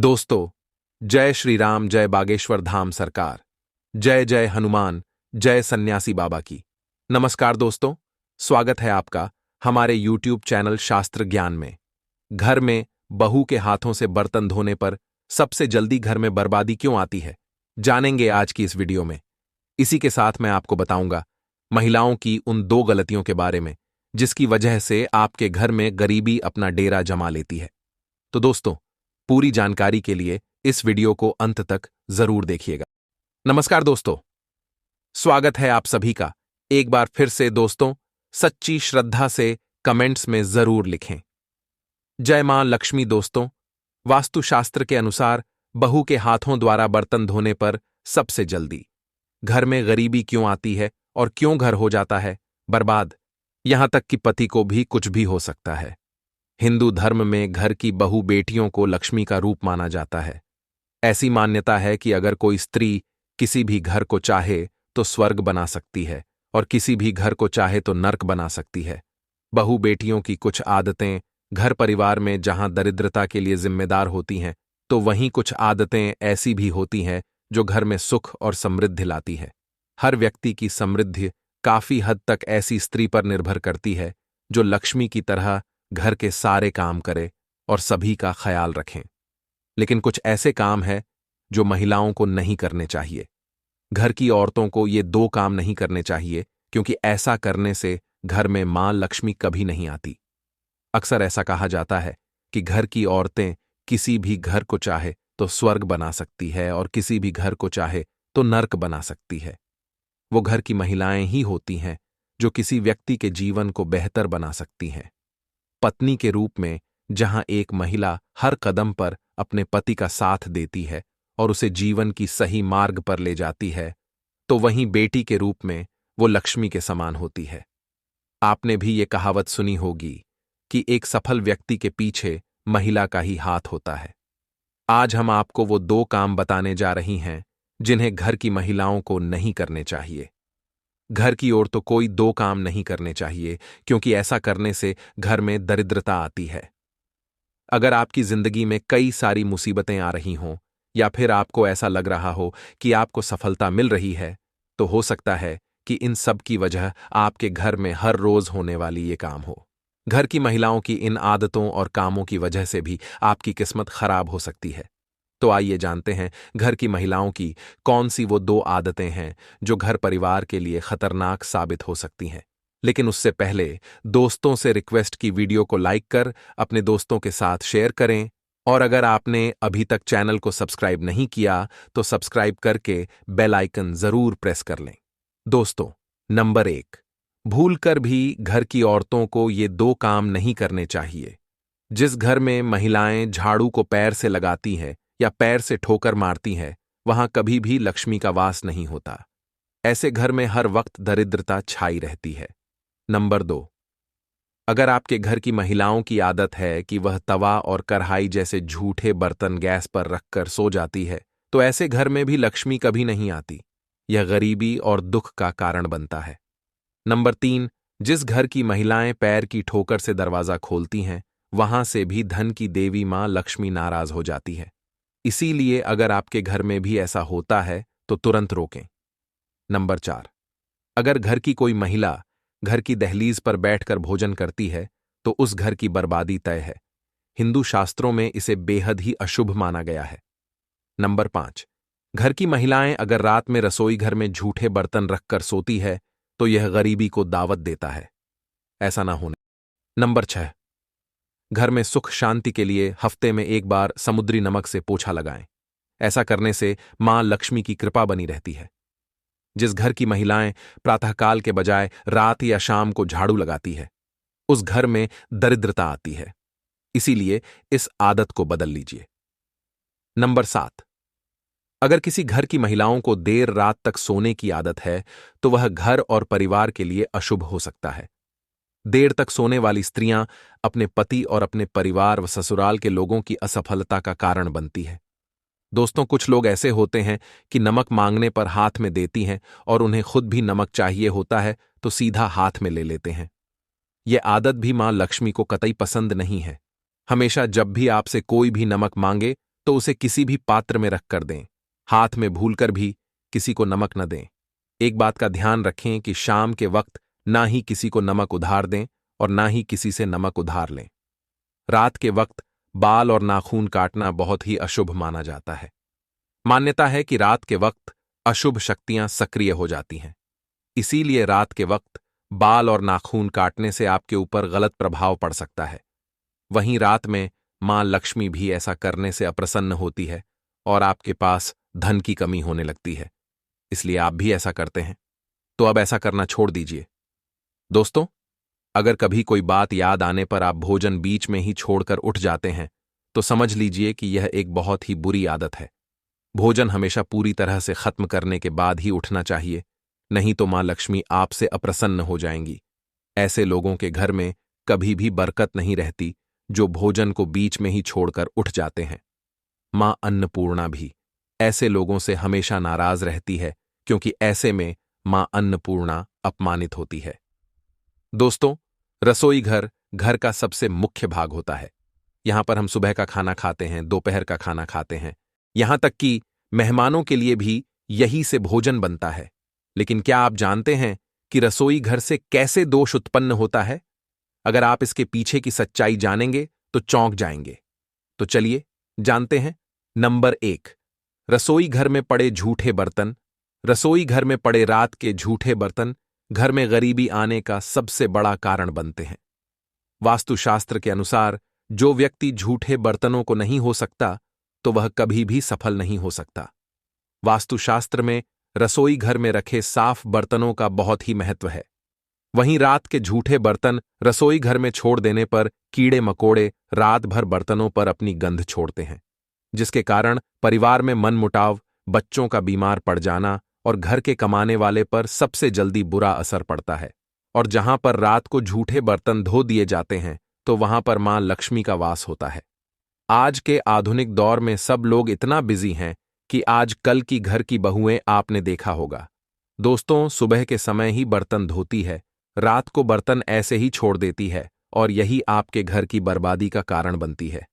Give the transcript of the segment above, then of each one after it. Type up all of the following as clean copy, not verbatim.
दोस्तों, जय श्री राम, जय बागेश्वर धाम सरकार, जय जय हनुमान, जय सन्यासी बाबा की। नमस्कार दोस्तों, स्वागत है आपका हमारे YouTube चैनल शास्त्र ज्ञान में। घर में बहू के हाथों से बर्तन धोने पर सबसे जल्दी घर में बर्बादी क्यों आती है, जानेंगे आज की इस वीडियो में। इसी के साथ मैं आपको बताऊंगा महिलाओं की उन 2 गलतियों के बारे में जिसकी वजह से आपके घर में गरीबी अपना डेरा जमा लेती है। तो दोस्तों, पूरी जानकारी के लिए इस वीडियो को अंत तक जरूर देखिएगा। नमस्कार दोस्तों, स्वागत है आप सभी का एक बार फिर से। दोस्तों, सच्ची श्रद्धा से कमेंट्स में जरूर लिखें जय मां लक्ष्मी। दोस्तों, वास्तुशास्त्र के अनुसार बहू के हाथों द्वारा बर्तन धोने पर सबसे जल्दी घर में गरीबी क्यों आती है और क्यों घर हो जाता है बर्बाद, यहां तक कि पति को भी कुछ भी हो सकता है। हिंदू धर्म में घर की बहू बेटियों को लक्ष्मी का रूप माना जाता है। ऐसी मान्यता है कि अगर कोई स्त्री किसी भी घर को चाहे तो स्वर्ग बना सकती है और किसी भी घर को चाहे तो नर्क बना सकती है। बहू बेटियों की कुछ आदतें घर परिवार में जहां दरिद्रता के लिए जिम्मेदार होती हैं, तो वहीं कुछ आदतें ऐसी भी होती हैं जो घर में सुख और समृद्धि लाती है। हर व्यक्ति की समृद्धि काफी हद तक ऐसी स्त्री पर निर्भर करती है जो लक्ष्मी की तरह घर के सारे काम करे और सभी का ख्याल रखें। लेकिन कुछ ऐसे काम हैं जो महिलाओं को नहीं करने चाहिए। घर की औरतों को ये 2 काम नहीं करने चाहिए, क्योंकि ऐसा करने से घर में मां लक्ष्मी कभी नहीं आती। अक्सर ऐसा कहा जाता है कि घर की औरतें किसी भी घर को चाहे तो स्वर्ग बना सकती है और किसी भी घर को चाहे तो नर्क बना सकती है। वो घर की महिलाएं ही होती हैं जो किसी व्यक्ति के जीवन को बेहतर बना सकती हैं। पत्नी के रूप में जहां एक महिला हर कदम पर अपने पति का साथ देती है और उसे जीवन की सही मार्ग पर ले जाती है, तो वहीं बेटी के रूप में वो लक्ष्मी के समान होती है। आपने भी ये कहावत सुनी होगी कि एक सफल व्यक्ति के पीछे महिला का ही हाथ होता है। आज हम आपको वो 2 काम बताने जा रही हैं जिन्हें घर की महिलाओं को नहीं करने चाहिए। घर की ओर तो कोई 2 काम नहीं करने चाहिए, क्योंकि ऐसा करने से घर में दरिद्रता आती है। अगर आपकी जिंदगी में कई सारी मुसीबतें आ रही हों या फिर आपको ऐसा लग रहा हो कि आपको सफलता मिल रही है, तो हो सकता है कि इन सब की वजह आपके घर में हर रोज होने वाली ये काम हो। घर की महिलाओं की इन आदतों और कामों की वजह से भी आपकी किस्मत खराब हो सकती है। तो आइए जानते हैं घर की महिलाओं की कौन सी वो 2 आदतें हैं जो घर परिवार के लिए खतरनाक साबित हो सकती हैं। लेकिन उससे पहले दोस्तों से रिक्वेस्ट की वीडियो को लाइक कर अपने दोस्तों के साथ शेयर करें, और अगर आपने अभी तक चैनल को सब्सक्राइब नहीं किया तो सब्सक्राइब करके बेल आइकन जरूर प्रेस कर लें। दोस्तों, नंबर 1, भूलकर भी घर की औरतों को ये 2 काम नहीं करने चाहिए। जिस घर में महिलाएं झाड़ू को पैर से लगाती हैं या पैर से ठोकर मारती हैं, वहां कभी भी लक्ष्मी का वास नहीं होता। ऐसे घर में हर वक्त दरिद्रता छाई रहती है। नंबर 2, अगर आपके घर की महिलाओं की आदत है कि वह तवा और कढ़ाई जैसे झूठे बर्तन गैस पर रखकर सो जाती है, तो ऐसे घर में भी लक्ष्मी कभी नहीं आती। यह गरीबी और दुख का कारण बनता है। नंबर 3, जिस घर की महिलाएं पैर की ठोकर से दरवाजा खोलती हैं, वहां से भी धन की देवी मां लक्ष्मी नाराज हो जाती है। इसीलिए अगर आपके घर में भी ऐसा होता है तो तुरंत रोकें। नंबर 4, अगर घर की कोई महिला घर की दहलीज पर बैठकर भोजन करती है तो उस घर की बर्बादी तय है। हिंदू शास्त्रों में इसे बेहद ही अशुभ माना गया है। नंबर 5, घर की महिलाएं अगर रात में रसोई घर में झूठे बर्तन रखकर सोती है तो यह गरीबी को दावत देता है। ऐसा ना होने। नंबर 6, घर में सुख शांति के लिए हफ्ते में 1 बार समुद्री नमक से पोछा लगाएं। ऐसा करने से मां लक्ष्मी की कृपा बनी रहती है। जिस घर की महिलाएं प्रातःकाल के बजाय रात या शाम को झाड़ू लगाती है, उस घर में दरिद्रता आती है। इसीलिए इस आदत को बदल लीजिए। नंबर 7, अगर किसी घर की महिलाओं को देर रात तक सोने की आदत है तो वह घर और परिवार के लिए अशुभ हो सकता है। देर तक सोने वाली स्त्रियां अपने पति और अपने परिवार व ससुराल के लोगों की असफलता का कारण बनती है। दोस्तों, कुछ लोग ऐसे होते हैं कि नमक मांगने पर हाथ में देती हैं और उन्हें खुद भी नमक चाहिए होता है तो सीधा हाथ में ले लेते हैं। यह आदत भी मां लक्ष्मी को कतई पसंद नहीं है। हमेशा जब भी आपसे कोई भी नमक मांगे तो उसे किसी भी पात्र में रख कर दें। हाथ में भूलकर भी किसी को नमक न दें। एक बात का ध्यान रखें कि शाम के वक्त ना ही किसी को नमक उधार दें और ना ही किसी से नमक उधार लें। रात के वक्त बाल और नाखून काटना बहुत ही अशुभ माना जाता है। मान्यता है कि रात के वक्त अशुभ शक्तियां सक्रिय हो जाती हैं। इसीलिए रात के वक्त बाल और नाखून काटने से आपके ऊपर गलत प्रभाव पड़ सकता है। वहीं रात में मां लक्ष्मी भी ऐसा करने से अप्रसन्न होती है और आपके पास धन की कमी होने लगती है। इसलिए आप भी ऐसा करते हैं, तो अब ऐसा करना छोड़ दीजिए। दोस्तों, अगर कभी कोई बात याद आने पर आप भोजन बीच में ही छोड़कर उठ जाते हैं, तो समझ लीजिए कि यह एक बहुत ही बुरी आदत है। भोजन हमेशा पूरी तरह से खत्म करने के बाद ही उठना चाहिए, नहीं तो मां लक्ष्मी आपसे अप्रसन्न हो जाएंगी। ऐसे लोगों के घर में कभी भी बरकत नहीं रहती, जो भोजन को बीच में ही छोड़कर उठ जाते हैं। मां अन्नपूर्णा भी ऐसे लोगों से हमेशा नाराज रहती है, क्योंकि ऐसे में मां अन्नपूर्णा अपमानित होती है। दोस्तों, रसोई घर घर का सबसे मुख्य भाग होता है। यहां पर हम सुबह का खाना खाते हैं, दोपहर का खाना खाते हैं, यहां तक कि मेहमानों के लिए भी यही से भोजन बनता है। लेकिन क्या आप जानते हैं कि रसोई घर से कैसे दोष उत्पन्न होता है? अगर आप इसके पीछे की सच्चाई जानेंगे तो चौंक जाएंगे। तो चलिए जानते हैं। नंबर 1, रसोई घर में पड़े झूठे बर्तन। रसोई घर में पड़े रात के झूठे बर्तन घर में गरीबी आने का सबसे बड़ा कारण बनते हैं। वास्तुशास्त्र के अनुसार जो व्यक्ति झूठे बर्तनों को नहीं हो सकता, तो वह कभी भी सफल नहीं हो सकता। वास्तुशास्त्र में रसोई घर में रखे साफ बर्तनों का बहुत ही महत्व है। वहीं रात के झूठे बर्तन रसोई घर में छोड़ देने पर कीड़े मकोड़े रात भर बर्तनों पर अपनी गंध छोड़ते हैं, जिसके कारण परिवार में मनमुटाव, बच्चों का बीमार पड़ जाना और घर के कमाने वाले पर सबसे जल्दी बुरा असर पड़ता है। और जहां पर रात को झूठे बर्तन धो दिए जाते हैं, तो वहां पर मां लक्ष्मी का वास होता है। आज के आधुनिक दौर में सब लोग इतना बिजी हैं कि आज कल की घर की बहुएं आपने देखा होगा। दोस्तों, सुबह के समय ही बर्तन धोती है, रात को बर्तन ऐसे ही छोड़ देती है और यही आपके घर की बर्बादी का कारण बनती है।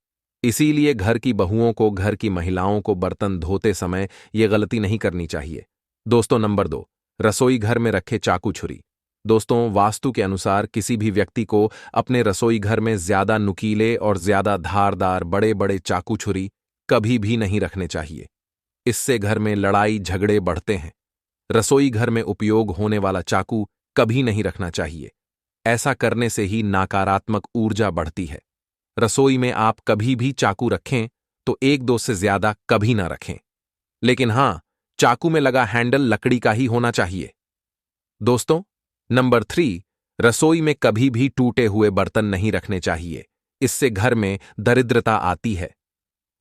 इसीलिए घर की बहुओं को, घर की महिलाओं को बर्तन धोते समय ये गलती नहीं करनी चाहिए। दोस्तों, नंबर 2, रसोई घर में रखे चाकू छुरी। दोस्तों, वास्तु के अनुसार किसी भी व्यक्ति को अपने रसोई घर में ज्यादा नुकीले और ज्यादा धारदार बड़े बड़े चाकू छुरी कभी भी नहीं रखने चाहिए। इससे घर में लड़ाई झगड़े बढ़ते हैं। रसोई घर में उपयोग होने वाला चाकू कभी नहीं रखना चाहिए। ऐसा करने से ही नकारात्मक ऊर्जा बढ़ती है। रसोई में आप कभी भी चाकू रखें तो 1-2 से ज्यादा कभी ना रखें। लेकिन हां, चाकू में लगा हैंडल लकड़ी का ही होना चाहिए। दोस्तों, नंबर 3, रसोई में कभी भी टूटे हुए बर्तन नहीं रखने चाहिए। इससे घर में दरिद्रता आती है।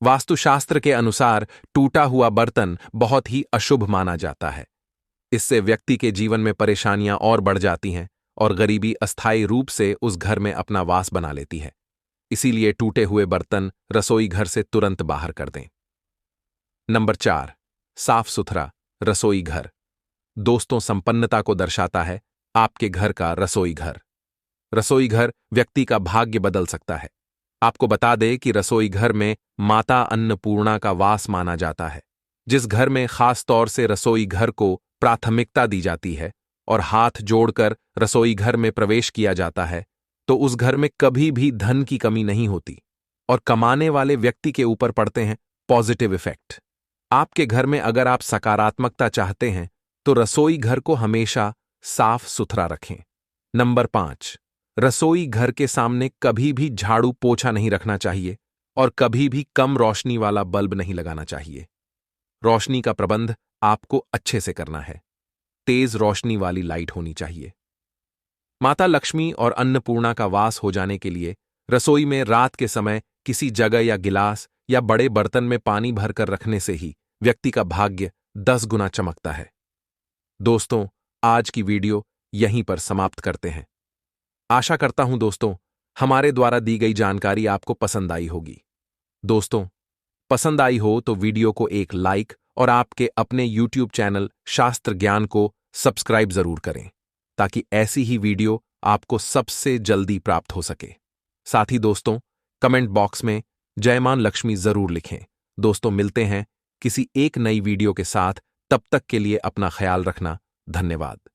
वास्तुशास्त्र के अनुसार टूटा हुआ बर्तन बहुत ही अशुभ माना जाता है। इससे व्यक्ति के जीवन में परेशानियां और बढ़ जाती हैं और गरीबी अस्थायी रूप से उस घर में अपना वास बना लेती है। इसीलिए टूटे हुए बर्तन रसोई घर से तुरंत बाहर कर दें। नंबर 4, साफ सुथरा रसोई घर। दोस्तों, संपन्नता को दर्शाता है आपके घर का रसोई घर। रसोई घर व्यक्ति का भाग्य बदल सकता है। आपको बता दें कि रसोई घर में माता अन्नपूर्णा का वास माना जाता है। जिस घर में खास तौर से रसोई घर को प्राथमिकता दी जाती है और हाथ जोड़कर रसोई घर में प्रवेश किया जाता है, तो उस घर में कभी भी धन की कमी नहीं होती और कमाने वाले व्यक्ति के ऊपर पड़ते हैं पॉजिटिव इफेक्ट। आपके घर में अगर आप सकारात्मकता चाहते हैं तो रसोई घर को हमेशा साफ सुथरा रखें। नंबर 5, रसोई घर के सामने कभी भी झाड़ू पोछा नहीं रखना चाहिए और कभी भी कम रोशनी वाला बल्ब नहीं लगाना चाहिए। रोशनी का प्रबंध आपको अच्छे से करना है। तेज रोशनी वाली लाइट होनी चाहिए। माता लक्ष्मी और अन्नपूर्णा का वास हो जाने के लिए रसोई में रात के समय किसी जगह या गिलास या बड़े बर्तन में पानी भरकर रखने से ही व्यक्ति का भाग्य 10 गुना चमकता है। दोस्तों, आज की वीडियो यहीं पर समाप्त करते हैं। आशा करता हूं दोस्तों, हमारे द्वारा दी गई जानकारी आपको पसंद आई होगी। दोस्तों, पसंद आई हो तो वीडियो को एक लाइक और आपके अपने YouTube चैनल शास्त्र ज्ञान को सब्सक्राइब जरूर करें, ताकि ऐसी ही वीडियो आपको सबसे जल्दी प्राप्त हो सके। साथ ही दोस्तों, कमेंट बॉक्स में जय मां लक्ष्मी जरूर लिखें दोस्तों, मिलते हैं किसी एक नई वीडियो के साथ। तब तक के लिए अपना ख्याल रखना। धन्यवाद।